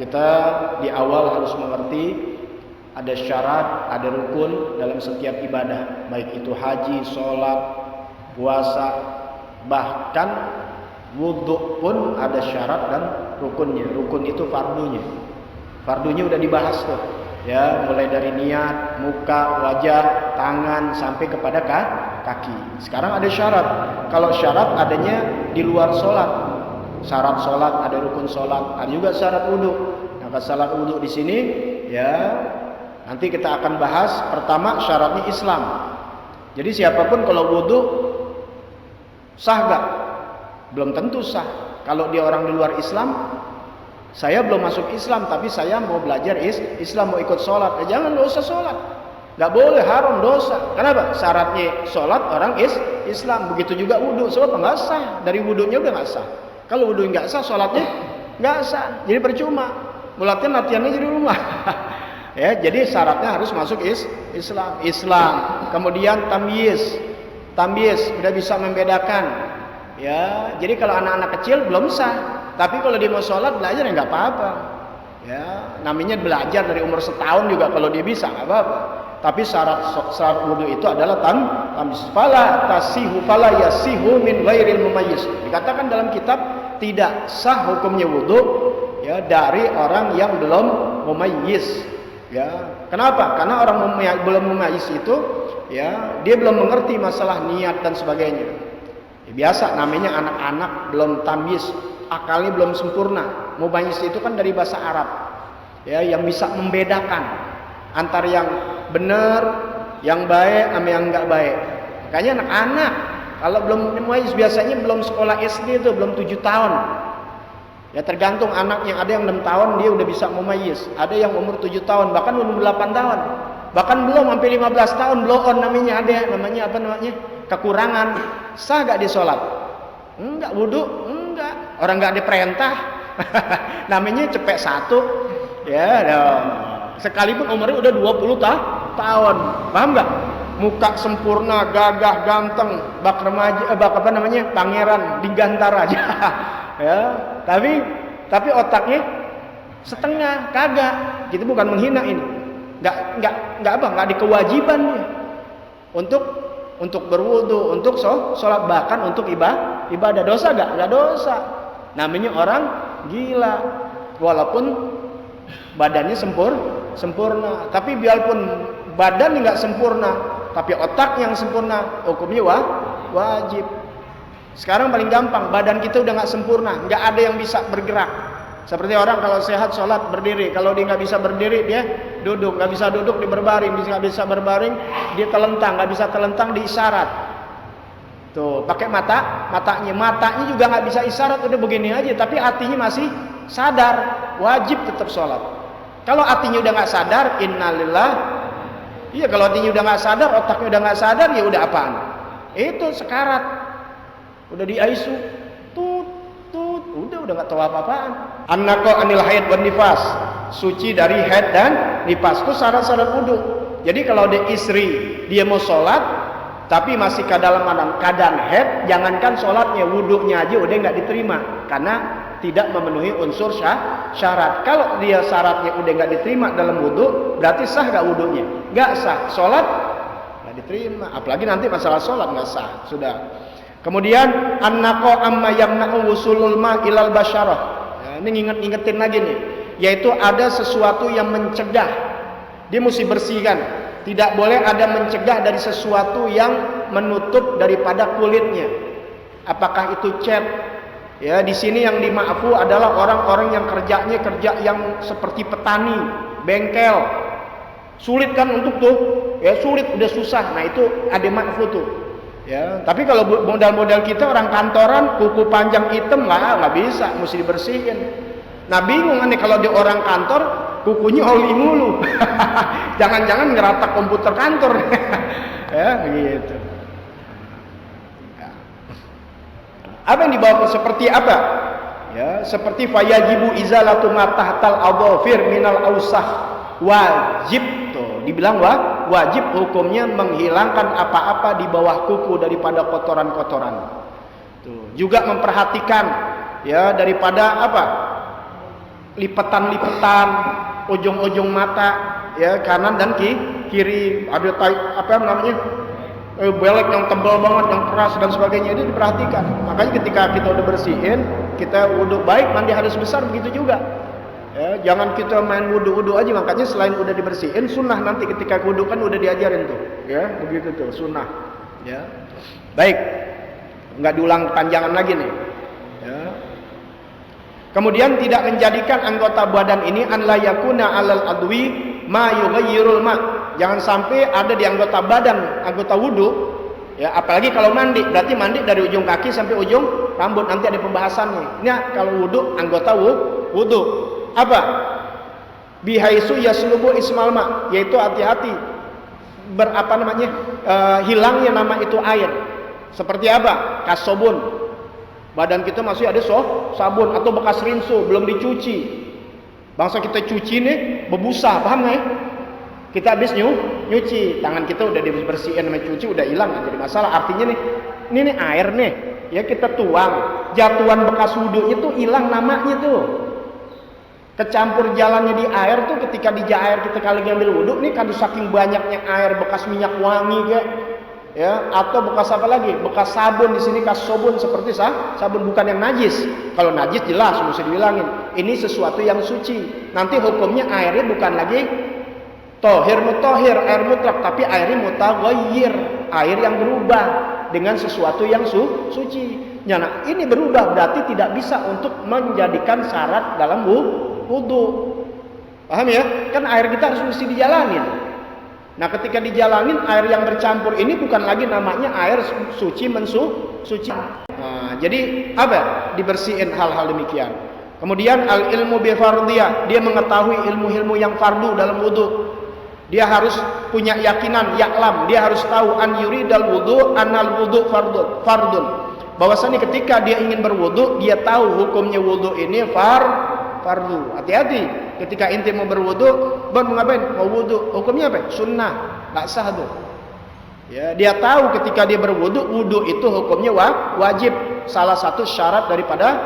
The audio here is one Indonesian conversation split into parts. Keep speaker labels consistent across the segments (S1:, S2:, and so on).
S1: kita di awal harus mengerti ada syarat, ada rukun dalam setiap ibadah, baik itu haji, sholat, puasa, bahkan wudhu pun ada syarat dan rukunnya. Rukun itu fardunya. Fardunya udah dibahas tuh, ya, mulai dari niat, muka, wajah, tangan sampai kepada kaki. Sekarang ada syarat. Kalau syarat adanya di luar sholat, syarat sholat, ada rukun sholat, ada juga syarat wudhu. Nah, syarat wudhu di sini, ya, nanti kita akan bahas. Pertama syaratnya Islam. Jadi siapapun kalau wudhu sah gak? Belum tentu sah. Kalau dia orang di luar Islam, saya belum masuk Islam tapi saya mau belajar Islam, mau ikut sholat, jangan, gak usah sholat, gak boleh, haram, dosa. Kenapa? Syaratnya sholat orang Islam. Begitu juga wudhu. Sebab nggak sah, dari wudhunya udah nggak sah. Kalau wudhu nggak sah, sholatnya nggak sah, jadi percuma. Latihannya jadi rumah. Ya, jadi syaratnya harus masuk Islam. Kemudian tamyiz udah bisa membedakan. Ya, jadi kalau anak-anak kecil belum sah, tapi kalau dia mau sholat belajar ya nggak apa-apa. Ya, namanya belajar dari umur setahun juga kalau dia bisa nggak apa-apa. Tapi syarat wudhu itu adalah tamyiz. Fala yasihu min ghairil mumayyiz. Dikatakan dalam kitab tidak sah hukumnya wudhu, ya, dari orang yang belum mumayyiz. Ya, kenapa? Karena orang belum mumayyiz itu, ya, dia belum mengerti masalah niat dan sebagainya. Ya, biasa namanya anak-anak belum tamyiz, akalnya belum sempurna. Mumayyiz itu kan dari bahasa Arab, ya, yang bisa membedakan antara yang benar, yang baik sama yang enggak baik. Makanya anak-anak kalau belum mumayyiz biasanya belum sekolah SD itu, belum 7 tahun. Ya, tergantung anaknya, ada yang 6 tahun dia udah bisa mumayyiz, ada yang umur 7 tahun, bahkan umur 8 tahun. Bahkan belum sampai 15 tahun blow on namanya, ada namanya apa namanya? Kekurangan. Sah gak di sholat? Enggak. Wudhu? Enggak. Orang gak diperintah. Namanya cepek satu. Ya, dong. Sekalipun umurnya udah 20 tahun. Paham gak? Muka sempurna, gagah, ganteng, bak remaja, apa namanya? Pangeran digantar aja. Ya, tapi otaknya setengah, kagak. Gitu bukan menghina ini. Enggak di kewajibannya untuk berwudu, untuk sholat, bahkan untuk ibadah. Dosa enggak dosa. Namanya orang gila. Walaupun badannya sempurna, tapi biarpun badan enggak sempurna, tapi otak yang sempurna, hukumnya wajib. Sekarang paling gampang, badan kita udah enggak sempurna, enggak ada yang bisa bergerak. Seperti orang kalau sehat sholat berdiri, kalau dia nggak bisa berdiri dia duduk, nggak bisa duduk dia berbaring, nggak bisa berbaring dia telentang, nggak bisa telentang di isyarat. Tuh pakai matanya juga nggak bisa isyarat, udah begini aja, tapi hatinya masih sadar, wajib tetap sholat. Kalau hatinya udah nggak sadar, innalillah. Iya, kalau hatinya udah nggak sadar, otaknya udah nggak sadar, ya udah apaan? Itu sekarat, udah di ICU. Udah nggak tahu apa-apaan. Annaqo anil haid wan nifas, suci dari haid dan nifas. Itu syarat-syarat wudu. Jadi kalau ada istri dia mau sholat tapi masih dalam keadaan haid, jangankan sholatnya, wudunya aja udah nggak diterima karena tidak memenuhi unsur syarat. Kalau dia syaratnya udah nggak diterima dalam wudu, berarti sah nggak wudunya? Nggak sah. Sholat nggak diterima. Apalagi nanti masalah sholat nggak sah. Sudah. Kemudian annaqo amma yamna'u wusulul ma ilal basyarah. Ya, ini ingetin lagi nih, yaitu ada sesuatu yang mencegah. Dia mesti bersihkan. Tidak boleh ada mencegah dari sesuatu yang menutup daripada kulitnya. Apakah itu cat? Ya, di sini yang dima'fu adalah orang-orang yang kerjanya kerja yang seperti petani, bengkel. Sulit kan untuk tuh? Ya sulit, udah susah. Nah, itu ada ma'fu tuh. Ya, tapi kalau modal-modal kita orang kantoran, kuku panjang hitam nggak bisa, mesti dibersihin. Nah bingung nih kalau di orang kantor kukunya oli mulu, jangan-jangan ngeratak komputer kantor, ya begitu. Ya. Apa yang dibawa seperti apa? Ya, seperti fayajibu izalatu ma tahtal adhafir minal ausah. Wajib tuh, dibilang wajib hukumnya menghilangkan apa-apa di bawah kuku daripada kotoran-kotoran. Tuh, juga memperhatikan ya daripada apa? lipetan-lipetan, ujung-ujung mata, ya kanan dan kiri, ada apa namanya, belek yang tebal banget, yang keras dan sebagainya, itu diperhatikan. Makanya ketika kita udah bersihin, kita wudhu baik, mandi hadis besar begitu juga. Ya, jangan kita main wudhu aja. Makanya selain udah dibersihin, sunnah nanti ketika wudhu kan udah diajarin tuh, ya begitu tuh sunnah. Ya, baik, nggak diulang panjangan lagi nih. Ya. Kemudian tidak menjadikan anggota badan ini an la yakuna alal adwi ma yughayyirul ma. Jangan sampai ada di anggota badan, anggota wudu, ya apalagi kalau mandi, berarti mandi dari ujung kaki sampai ujung rambut, nanti ada pembahasannya. Nah, kalau wudu, anggota wudu apa? Bihaisu yaslubu ismal ma, yaitu hati-hati hilangnya nama itu air. Seperti apa? Kasobun. Badan kita masih ada sabun atau bekas rinso belum dicuci. Bangsa kita cuci nih berbusa, paham nggak ya? Kita habis nyuci, tangan kita udah dibersihin sama cuci, udah hilang, nggak jadi masalah. Artinya nih, ini nih air nih, ya kita tuang, jatuhan bekas wudhu itu hilang namanya tuh. Kecampur jalannya di air tuh, ketika di air kita kali ngambil wudhu nih, kan saking banyaknya air bekas minyak wangi kayak, ya atau bekas apa lagi, bekas sabun di sini kasobun, seperti sabun bukan yang najis. Kalau najis jelas mesti dibilangin. Ini sesuatu yang suci. Nanti hukumnya airnya bukan lagi tohir mutohir, air mutlak, tapi airnya mutaghayyir, air yang berubah dengan sesuatu yang suci. Nah, ini berubah berarti tidak bisa untuk menjadikan syarat dalam wudu. Paham ya? Kan air kita harus mesti dijalanin. Nah, ketika dijalanin, air yang bercampur ini bukan lagi namanya air suci suci. Nah, jadi apa? Dibersihin hal-hal demikian. Kemudian al ilmu bi fardiyah, dia mengetahui ilmu-ilmu yang fardu dalam wudu. Dia harus punya yakinan, yaklam, dia harus tahu an yuridal wudu anal wudu fardun. Bahwasanya ketika dia ingin berwudu, dia tahu hukumnya wudu ini fardu. Hati-hati ketika inti mau berwudu, mau ngapain? Mau wudu, hukumnya apa? Sunnah, nggak sah tuh. Ya, dia tahu ketika dia berwudu, wudu itu hukumnya wajib, salah satu syarat daripada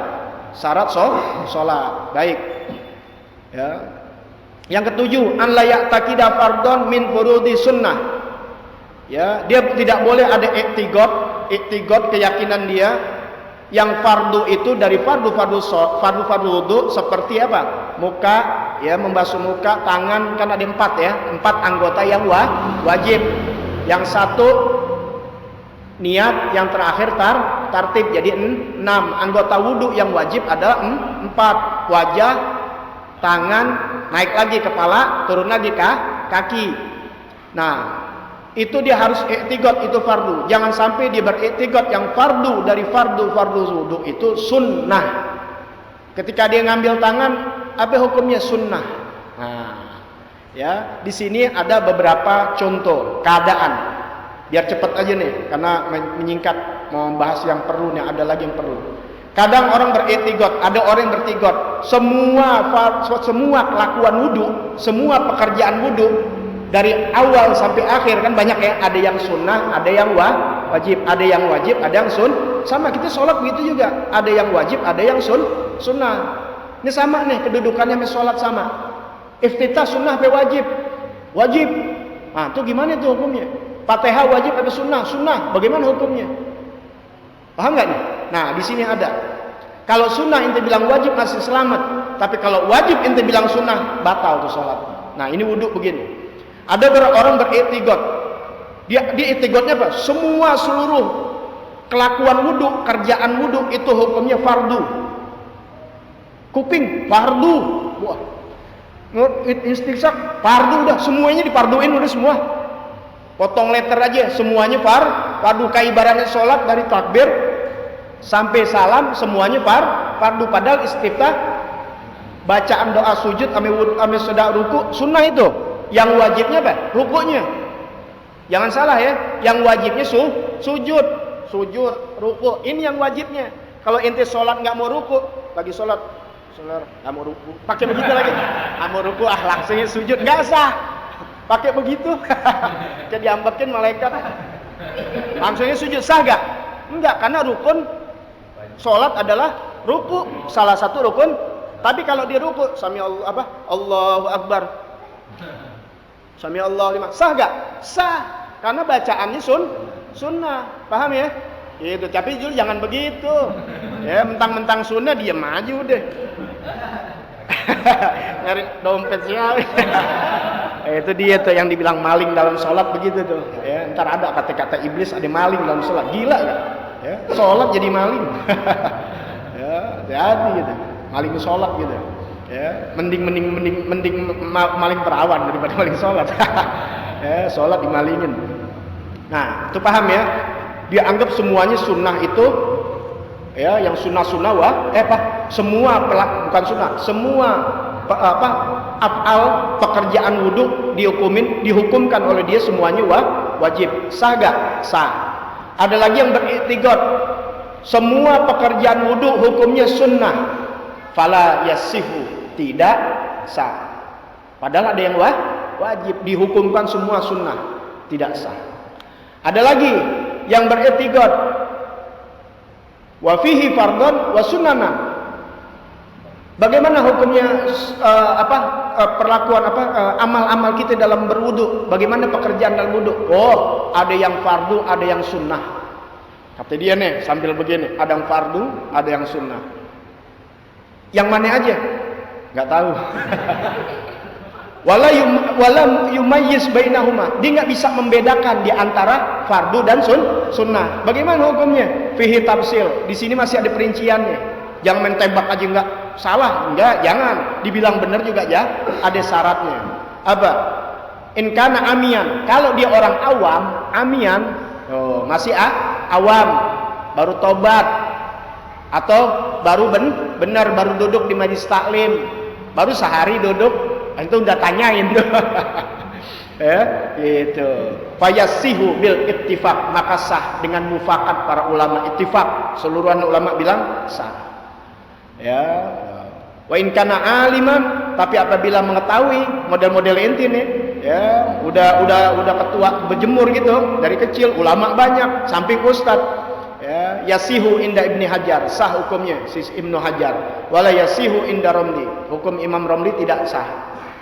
S1: syarat sholat. Baik. Ya. Yang ketujuh, an la ya'taqida fardhon min furudi sunnah. Ya, dia tidak boleh ada iktiqad keyakinan dia yang fardu itu dari fardu wudu seperti apa? Muka, ya membasuh muka, tangan, kan ada 4 ya, 4 anggota yang wajib. Yang satu niat, yang terakhir tartib, jadi 6 anggota wudu yang wajib ada 4. Wajah, tangan, naik lagi kepala, turun lagi kaki. Nah, itu dia harus iktiqad, itu fardu. Jangan sampai dia beriktiqad yang fardu dari fardu wudu itu sunnah. Ketika dia ngambil tangan, apa hukumnya? Sunnah. Nah, ya, di sini ada beberapa contoh keadaan. Biar cepat aja nih, karena menyingkat mau membahas yang perlu nih, ada lagi yang perlu. Kadang orang beriktiqad, ada orang yang beriktiqad semua kelakuan wudu, semua pekerjaan wudu dari awal sampai akhir, kan banyak ya, ada yang sunnah, ada yang wajib, ada yang wajib, ada yang sama kita sholat begitu juga, ada yang wajib, ada yang sunnah. Ini sama nih kedudukannya sama sholat sama. Iftitah sunnah apa wajib. Nah, itu gimana tuh hukumnya? Fatihah wajib apa sunnah, bagaimana hukumnya? Paham nggak nih? Nah, di sini ada. Kalau sunnah ente bilang wajib masih selamat, tapi kalau wajib ente bilang sunnah, batal tuh sholat. Nah, ini wudhu begini. Ada orang beriktiqad. Dia iktiqadnya apa? Semua seluruh kelakuan wudhu, kerjaan wudhu itu hukumnya fardu. Kuping fardu. Wah. Istigsak fardu, udah semuanya difarduin udah semua. Potong letter aja semuanya fardu. Kayak ibaratnya sholat dari takbir sampai salam semuanya fardu. Padahal istiftah, bacaan doa sujud ame sedang ruku sunnah itu. Yang wajibnya apa? Rukunya. Jangan salah ya, yang wajibnya sujud, ruku. Ini yang wajibnya. Kalau ente sholat nggak mau ruku, lagi sholat nggak mau ruku, pakai begitu lagi. Nggak mau ruku, langsungnya sujud, nggak sah. Pakai begitu, jadi diambekin malaikat. Langsungnya sujud, sah nggak? Enggak, karena rukun sholat adalah ruku, salah satu rukun Tapi kalau dia ruku, sami Allah apa? Allahu Akbar. Sami Allah lima. Sah gak? Sah. Karena bacaannya sunnah. Paham ya? Gitu. Tapi Jul jangan begitu. Ya, mentang-mentang sunnah dia maju deh. Nyari dompet siapa? Itu dia tuh yang dibilang maling dalam sholat begitu tuh. Ya, ntar ada kata-kata iblis ada maling dalam sholat. Gila gak? Ya, sholat jadi maling. Ya, jadi gitu. Maling sholat gitu. Ya, mending maling perawan daripada maling sholat. Ya, sholat dimalingin. Nah, itu paham ya? Dia anggap semuanya sunnah itu, ya, yang sunnah semua bukan sunnah, semua afal pekerjaan wudhu dihukumkan oleh dia semuanya wajib. Sah gak? Sah. Ada lagi yang beriktiqad, semua pekerjaan wudhu hukumnya sunnah, fala yasihu, tidak sah. Padahal ada yang wajib, dihukumkan semua sunnah, tidak sah. Ada lagi yang beriktiqad wa fihi fardhon wa sunnanan. Bagaimana hukumnya perlakuan amal-amal kita dalam berwudu? Bagaimana pekerjaan dalam wudu? Oh, ada yang fardu, ada yang sunnah. Kata dia nih sambil begini, ada yang fardu, ada yang sunnah. Yang mana aja? Enggak tahu. Wala yumayyiz bainahuma. Dia enggak bisa membedakan di antara fardu dan sunnah. Bagaimana hukumnya? Fihi tafsil. Di sini masih ada perinciannya. Jangan main tembak aja enggak salah, enggak, jangan. Dibilang benar juga ya, ada syaratnya. Apa? In kana amian. Kalau dia orang awam, amian, masih awam, baru tobat atau baru benar baru duduk di majelis taklim, baru sehari duduk, itu udah tanyain tuh. Ya, gitu. Fayasihu bil ittifaq, maka sah dengan mufakat para ulama ittifaq. Seluruhan ulama bilang sah. Ya. Wa in kana aliman, tapi apabila mengetahui model-model inti nih, ya, udah ketua berjemur gitu dari kecil, ulama banyak, samping ustad. Ya, yasihu inda Ibni Hajar, sah hukumnya Ibnu Hajar. Wala yasihu inda Romli, hukum Imam Romli tidak sah.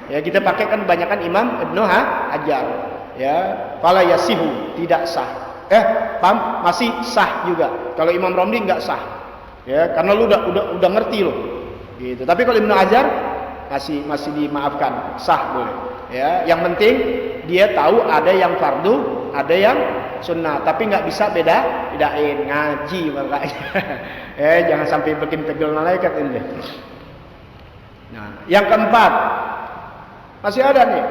S1: Ya, kita pakai kan kebanyakan Imam Ibnu Hajar. Ya, fala yasihu, tidak sah. Paham? Masih sah juga. Kalau Imam Romli enggak sah. Ya, karena lu udah ngerti lo. Gitu. Tapi kalau Ibnu Hajar masih dimaafkan, sah boleh. Ya, yang penting dia tahu ada yang fardu, ada yang sunnah, tapi nggak bisa bedain, ngaji makanya. Jangan sampai bikin pegel malaikat ini. Nah, yang keempat masih ada nih.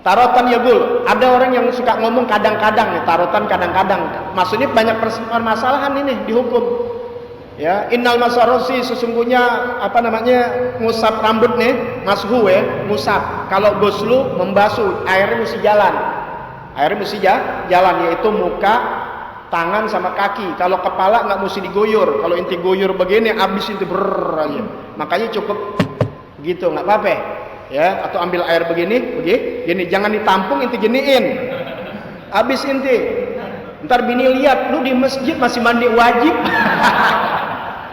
S1: Tarotan yagul. Ada orang yang suka ngomong kadang-kadang nih, tarotan kadang-kadang. Maksudnya banyak permasalahan ini dihukum. Ya, innal masarosi, sesungguhnya ngusap rambut nih, mashu ya, ngusap. Kalau goslu membasuh, airnya mesti jalan. Airnya mesti jalan, yaitu muka, tangan sama kaki. Kalau kepala nggak mesti digoyor. Kalau inti goyor begini, habis inti aja. Makanya cukup gitu, nggak apa-apa. Ya, atau ambil air begini, jangan ditampung, inti giniin. Habis inti. Ntar bini lihat, lu di masjid masih mandi wajib.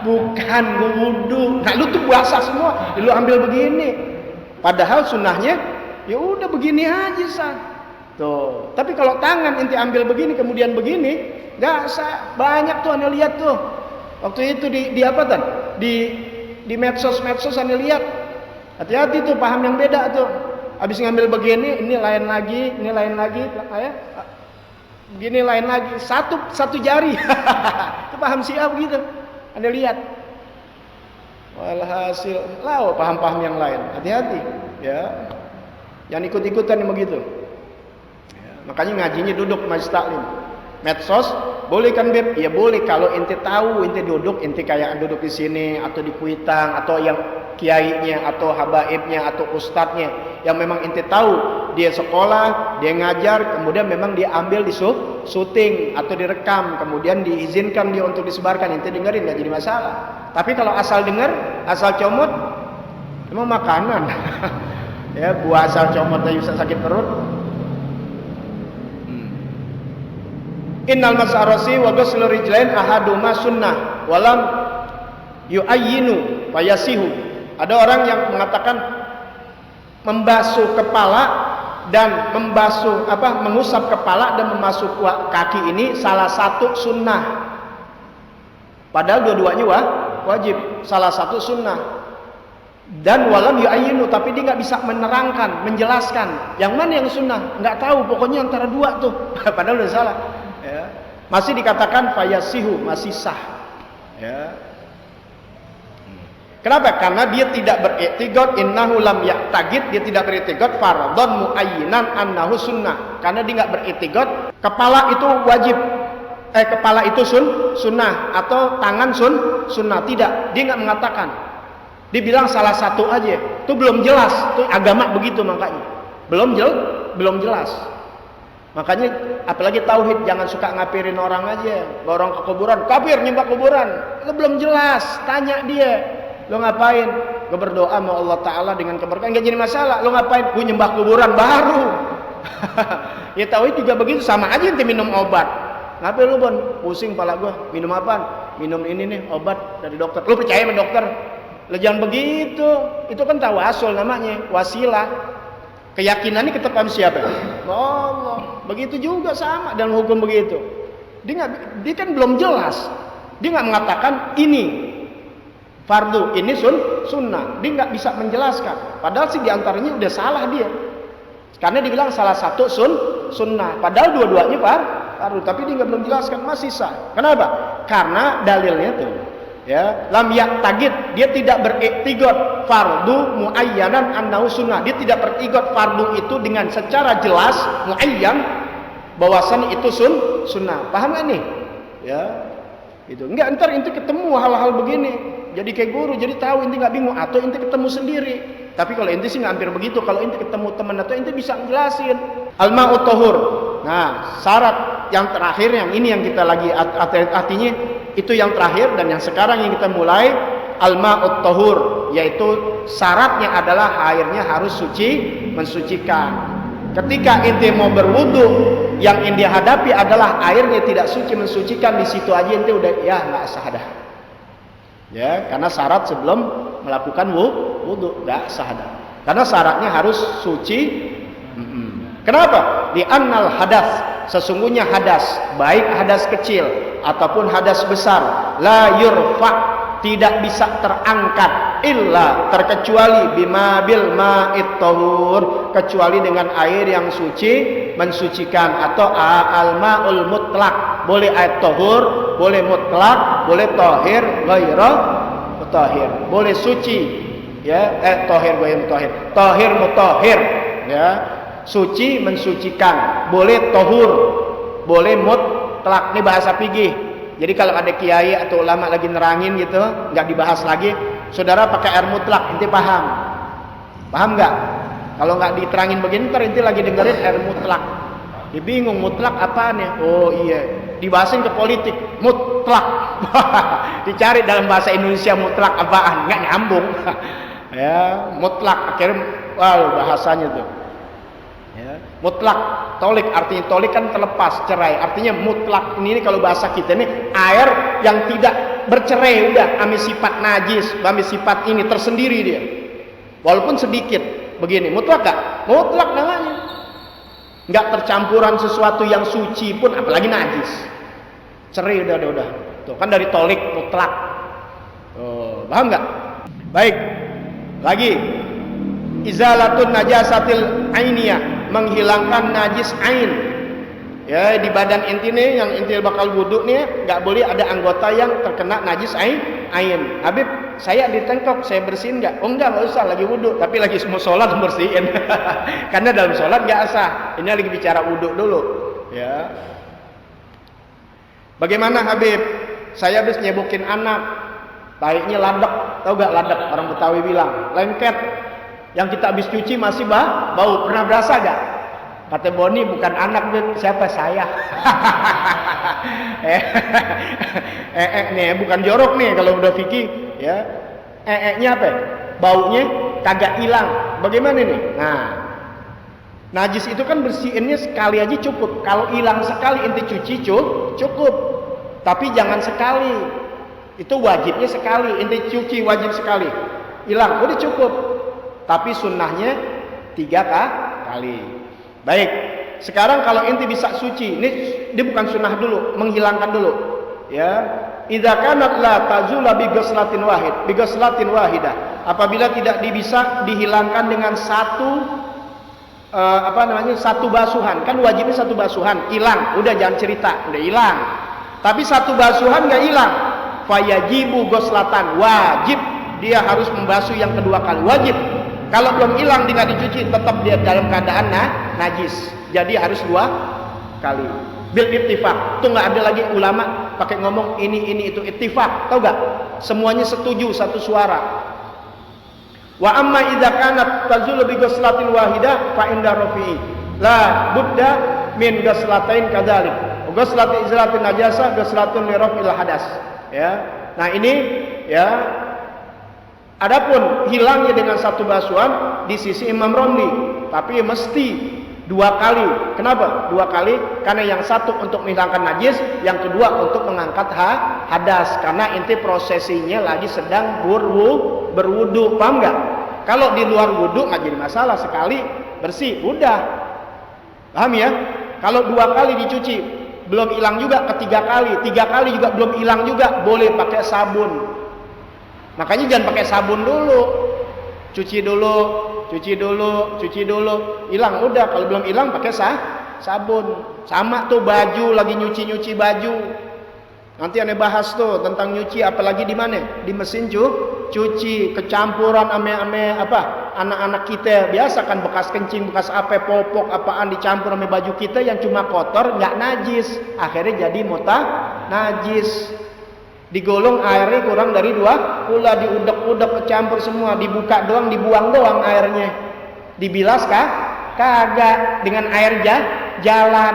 S1: Bukan wudu. Nah, lu tuh puasa semua, lu ambil begini. Padahal sunnahnya ya udah begini aja sah. Tuh. Tapi kalau tangan inti ambil begini kemudian begini, enggak sah. Banyak tuh Anda lihat tuh. Waktu itu di apa kan? Di medsos Anda lihat. Hati-hati tuh, paham yang beda tuh. Habis ngambil begini, ini lain lagi, ya. Begini lain lagi, satu jari. Itu paham Syiah begitu. Anda lihat. Walhasil, paham-paham yang lain. Hati-hati, ya. Jangan ikut-ikutan yang begitu. Ya, makanya ngajinya duduk majelis taklim. Medsos boleh kan Beb? Ya boleh kalau ente tahu, ente duduk, ente kayak duduk di sini atau di Kuitang atau yang kiainya atau habaibnya atau ustadznya yang memang ente tahu dia sekolah, dia ngajar, kemudian memang dia ambil di syuting atau direkam, kemudian diizinkan dia untuk disebarkan, ente dengerin nggak jadi masalah. Tapi kalau asal dengar, asal comot, emang makanan. Ya, buah asal comot aja bisa sakit perut. Innal mas'arasi wa ghuslu rijlain ahaduma sunnah walam yu'ayyinu fayasihu. Ada orang yang mengatakan membasuh kepala dan mengusap kepala dan membasuh kaki ini salah satu sunnah. Padahal dua-duanya wajib, salah satu sunnah. Dan walam yu'ayyinu, tapi dia nggak bisa menerangkan, menjelaskan yang mana yang sunnah, nggak tahu, pokoknya antara dua tuh. Padahal udah salah. Ya. Masih dikatakan fayasihu, masih sah. Ya. Kenapa? Karena dia tidak beriktigad innahu lam ya'taqid, dia tidak beriktigad fardhon muayyinan annahu sunnah. Karena dia nggak beriktigad kepala itu wajib. Kepala itu sunnah atau tangan sunnah, tidak, dia nggak mengatakan. Dia bilang salah satu aja. Itu belum jelas, itu agama begitu makanya. Belum jelas. Makanya apalagi tauhid, jangan suka ngapirin orang aja. Orang ke kuburan, kafir nyembah kuburan. Itu belum jelas, tanya dia. Lo ngapain? Gue berdoa sama Allah Ta'ala dengan keberkahan, enggak jadi masalah. Lo ngapain? Gue nyembah kuburan baru. Ya tauhid juga begitu, sama aja ente minum obat. Ngapain lu Bon? Pusing kepala gua. Minum apaan? Minum ini nih, obat dari dokter. Lu percaya sama dokter? Lu jangan begitu. Itu kan tawasul namanya, wasilah. Keyakinannya ketep sama siapa? Allah. Begitu juga sama dalam hukum begitu. Dia kan belum jelas. Dia nggak mengatakan ini fardu, ini sunnah. Dia nggak bisa menjelaskan. Padahal sih diantaranya udah salah dia. Karena dibilang salah satu sunnah. Padahal dua-duanya fardu, tapi dia belum jelaskan, masih sah. Kenapa? Karena dalilnya tuh, ya, lam ya'taqid, dia tidak beriktigad fardu muayyanan annahu sunnah. Dia tidak beriktigad fardu itu dengan secara jelas muayyan bahwasannya itu sunnah. Paham gak nih? Ya. Itu enggak, ntar inti ketemu hal-hal begini. Jadi kayak guru, jadi tahu inti nggak bingung, atau inti ketemu sendiri. Tapi kalau inti sih nggak hampir begitu. Kalau inti ketemu teman atau inti bisa ngejelasin. Al-ma'ut tahur. Nah, syarat yang terakhir, yang ini yang kita lagi artinya itu yang terakhir dan yang sekarang yang kita mulai, al-ma'ut tahur, yaitu syaratnya adalah airnya harus suci, mensucikan. Ketika inti mau berwudu, yang inti hadapi adalah airnya tidak suci, mensucikan, di situ aja inti udah ya nggak sah dah. Ya, karena syarat sebelum melakukan wudu nggak sah dah. Karena syaratnya harus suci. Kenapa? Di annal hadas, sesungguhnya hadas, baik hadas kecil ataupun hadas besar, la yurfa, tidak bisa terangkat illa, terkecuali bima bil ma'it tahur, kecuali dengan air yang suci, mensucikan, atau al ma'ul mutlak. Boleh air tahur, boleh mutlak, boleh tahir, ghaira mutahhir. Boleh suci, ya, tahir ghaira mutahhir, tahir mutahhir, ya. Suci, mensucikan, boleh tahur, boleh mutlak. Ini bahasa fikih. Jadi kalau ada kiai atau ulama lagi nerangin gitu, nggak dibahas lagi, saudara pakai air mutlak, inti paham? Paham nggak? Kalau nggak diterangin begini, ntar inti lagi dengerin air mutlak. Dia bingung, mutlak apaan ya? Oh iya, dibahasin ke politik, mutlak. Dicari dalam bahasa Indonesia mutlak apaan? Nggak nyambung. Ya, mutlak akhirnya, bahasanya tuh. Ya, mutlak, tolik, artinya tolik kan terlepas, cerai. Artinya mutlak ini kalau bahasa kita ini air yang tidak bercerai, udah ambil sifat najis, ambil sifat ini tersendiri dia. Walaupun sedikit begini, mutlak gak? Mutlak namanya. Nggak tercampuran sesuatu yang suci pun, apalagi najis. Cerai udah. Tuh kan dari tolik mutlak. Oh, paham nggak? Baik. Lagi. Izalatun najasatil ainiyah, menghilangkan najis ain. Ya, di badan inti nih, yang inti bakal wudu nih, nggak boleh ada anggota yang terkena najis ain. Habib, saya ditengkok, saya bersihin nggak? Oh nggak usah, lagi wudu. Tapi lagi semua sholat bersihin. Karena dalam sholat nggak sah. Ini lagi bicara wudu dulu. Ya. Bagaimana Habib? Saya habis nyebukin anak, taiknya ladek, tahu gak ladek? Orang Betawi bilang lengket. Yang kita habis cuci masih bau. Pernah berasa gak? Kata Boni, bukan anak, siapa? Saya. Nih, bukan jorok nih kalau udah fikih, ya. Nya apa? Baunya kagak hilang. Bagaimana nih? Nah, najis itu kan bersihinnya sekali aja cukup. Kalau hilang sekali inti cuci cukup. Tapi jangan sekali. Itu wajibnya sekali, inti cuci wajib sekali. Hilang, udah cukup. Tapi sunnahnya 3 kali. Baik, sekarang kalau inti bisa suci, ini bukan sunnah dulu, menghilangkan dulu. Ya, idza kanat la tazula bi ghuslatin wahidah. Apabila tidak bisa dihilangkan dengan satu satu basuhan, kan wajibnya satu basuhan, hilang, udah jangan cerita, udah hilang. Tapi satu basuhan nggak hilang, fayajibu ghuslatan, wajib dia harus membasuh yang kedua kali, wajib. Kalau belum hilang tidak dicuci, tetap dia dalam keadaan najis. Jadi harus 2 kali. Bil ittifaq. Itu nggak ada lagi ulama pakai ngomong ini itu, ittifaq, tahu nggak? Semuanya setuju satu suara. Wa amma idza kanat tazulu bi ghuslatin wahidah fa inda rafi'i la budda min ghuslatain kadzalik. Ghuslatin izalatin najasa, ghuslatun li raf'il hadas. Ya. Nah, ini ya. Adapun hilangnya dengan satu basuhan di sisi Imam Romli, tapi mesti 2 kali. Kenapa? 2 kali? Karena yang satu untuk menghilangkan najis, yang kedua untuk mengangkat hadas. Karena inti prosesinya lagi sedang berwudu, paham nggak? Kalau di luar wudu nggak jadi masalah, sekali bersih, udah, paham ya? Kalau 2 kali dicuci belum hilang juga, ketiga kali, 3 kali juga belum hilang juga, boleh pakai sabun. Makanya jangan pakai sabun dulu, cuci dulu, hilang udah. Kalau belum hilang pakai sabun. Sama tuh baju, lagi nyuci baju. Nanti aneh bahas tuh tentang nyuci, apalagi di mana? Di mesin cuci, kecampuran ame anak-anak kita biasa kan, bekas kencing, bekas popok apaan dicampur sama baju kita yang cuma kotor, nggak najis, akhirnya jadi najis. Digolong airnya kurang dari 2 pula, diudek-udek, kecampur semua, dibuka doang, dibuang doang airnya. Dibilas kagak, dengan air jalan,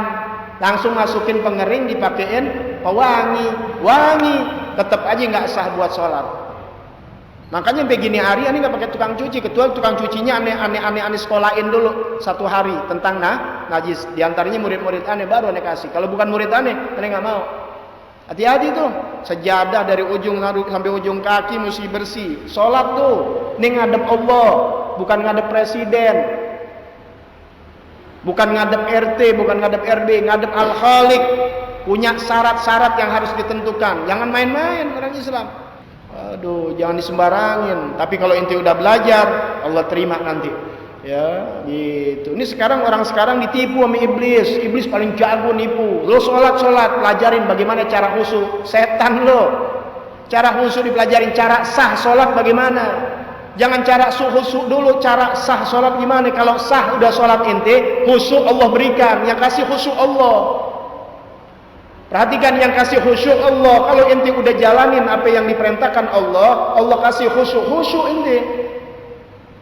S1: langsung masukin pengering, dipakein pewangi, tetap aja nggak sah buat sholat. Makanya begini hari ini nggak pakai tukang cuci, kecuali tukang cucinya aneh sekolahin dulu 1 hari tentang najis. Diantaranya murid-murid aneh baru aneh kasih. Kalau bukan murid aneh nggak mau. Hati-hati tuh, sejadah dari ujung sampai ujung kaki mesti bersih. Sholat tuh, ini ngadep Allah, bukan ngadep presiden, bukan ngadep RT, bukan ngadep RB, ngadep Al-Khaliq. Punya syarat-syarat yang harus ditentukan. Jangan main-main orang Islam. Aduh, jangan disembarangin. Tapi kalau inti udah belajar, Allah terima nanti. Ya, gitu. Ini sekarang orang sekarang ditipu sama iblis. Iblis paling jago nipu. Lo sholat, pelajarin bagaimana cara khusyuk. Setan lo. Cara khusyuk dipelajarin, cara sah sholat bagaimana. Jangan cara khusyuk dulu, cara sah sholat gimana. Kalau sah udah sholat inti, khusyuk Allah berikan. Yang kasih khusyuk Allah. Perhatikan, yang kasih khusyuk Allah. Kalau inti udah jalanin apa yang diperintahkan Allah, Allah kasih khusyuk inti.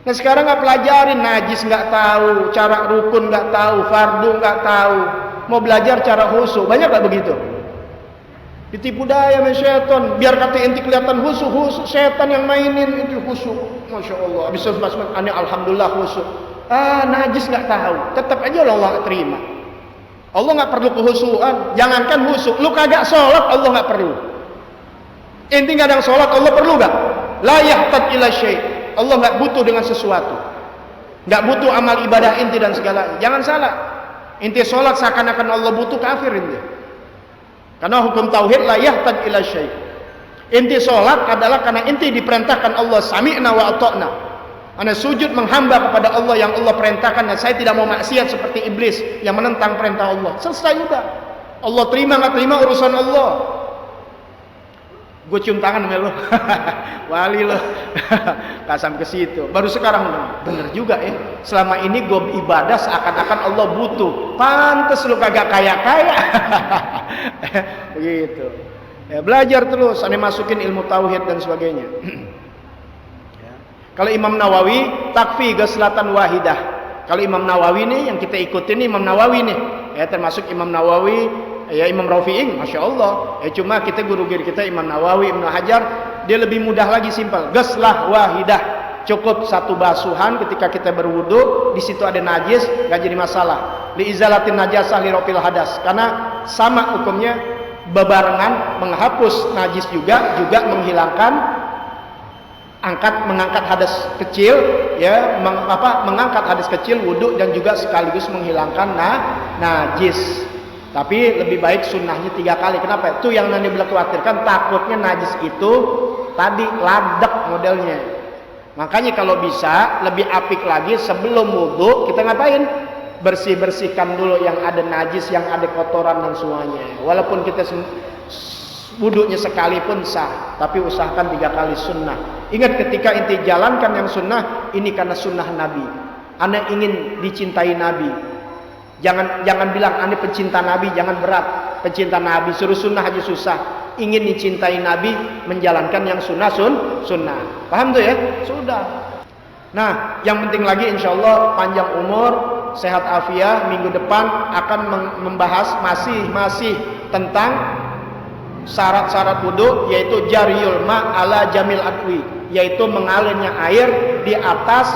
S1: Nah sekarang nggak pelajarin, najis nggak tahu, cara rukun nggak tahu, fardu nggak tahu, mau belajar cara khusyuk, banyak nggak begitu? Ditipu daya sama syaitan, biar kata inti kelihatan khusyuk, setan yang mainin itu khusyuk, masya Allah. Habis itu aneh, alhamdulillah khusyuk. Najis nggak tahu, tetap aja Allah terima. Allah nggak perlu kehusuan, jangankan khusyuk, lu kagak sholat Allah nggak perlu. Inti nggak ada sholat Allah perlu nggak? La yahtaj ila syai'. Allah nggak butuh dengan sesuatu, nggak butuh amal ibadah inti dan segala. Jangan salah, inti sholat seakan-akan Allah butuh, kafir inti. Karena hukum tauhid la yahtaj ila syai'. Inti sholat adalah karena inti diperintahkan Allah, sami'na wa ata'na. Anda sujud menghamba kepada Allah yang Allah perintahkan, dan saya tidak mau maksiat seperti iblis yang menentang perintah Allah. Selesai udah. Allah terima nggak terima urusan Allah. Gue cium tangan sama lo, wali lo, gak sampai ke situ. Baru sekarang bener juga ya. Selama ini gue ibadah seakan-akan Allah butuh. Pantes lo kagak kaya. Begitu. Ya, belajar terus, aneh masukin ilmu tauhid dan sebagainya. Ya. Kalau Imam Nawawi takfi ghuslatan wahidah. Kalau Imam Nawawi nih yang kita ikutin nih, Imam Nawawi nih, ya termasuk Imam Nawawi. Ya Imam Rafi'i, masya Allah. Ya cuma kita guru kita Imam Nawawi, Ibnu Hajar, dia lebih mudah lagi, simpel. Ghuslah wahidah, cukup satu basuhan ketika kita berwudu. Di situ ada najis, nggak jadi masalah. Li izalatin najasah li rafil hadas, karena sama hukumnya bebarengan menghapus najis juga menghilangkan mengangkat hadas kecil, ya, mengangkat hadas kecil wudu dan juga sekaligus menghilangkan najis. Tapi lebih baik sunnahnya 3 kali. Kenapa? Itu yang Nabi bilang khawatirkan, takutnya najis itu tadi ladek modelnya. Makanya kalau bisa lebih apik lagi sebelum wudu kita ngapain? Bersihkan dulu yang ada najis, yang ada kotoran dan semuanya. Walaupun kita wudunya sekali pun sah, tapi usahakan 3 kali sunnah. Ingat ketika inti jalankan yang sunnah, ini karena sunnah Nabi. Anda ingin dicintai Nabi. Jangan bilang Anda pencinta Nabi, jangan berat. Pencinta Nabi suruh sunnah aja susah. Ingin dicintai Nabi, menjalankan yang sunnah. Paham tuh ya? Sudah. Nah, yang penting lagi insya Allah panjang umur, sehat afiat. Minggu depan akan membahas masih tentang syarat-syarat wudu, yaitu jariyul ma ala jamil adwi, yaitu mengalirnya air di atas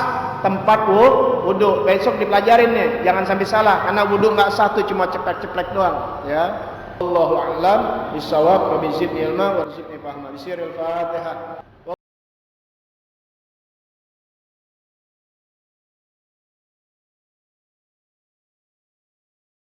S1: tempat wudu. Besok dipelajarin nih, jangan sampai salah, karena wudu nggak satu cuma ceplek-ceplek doang, ya. Allahu a'lam bishawab, wa bizidni ilma wa rizqni fahma. Bisiril Fatihah.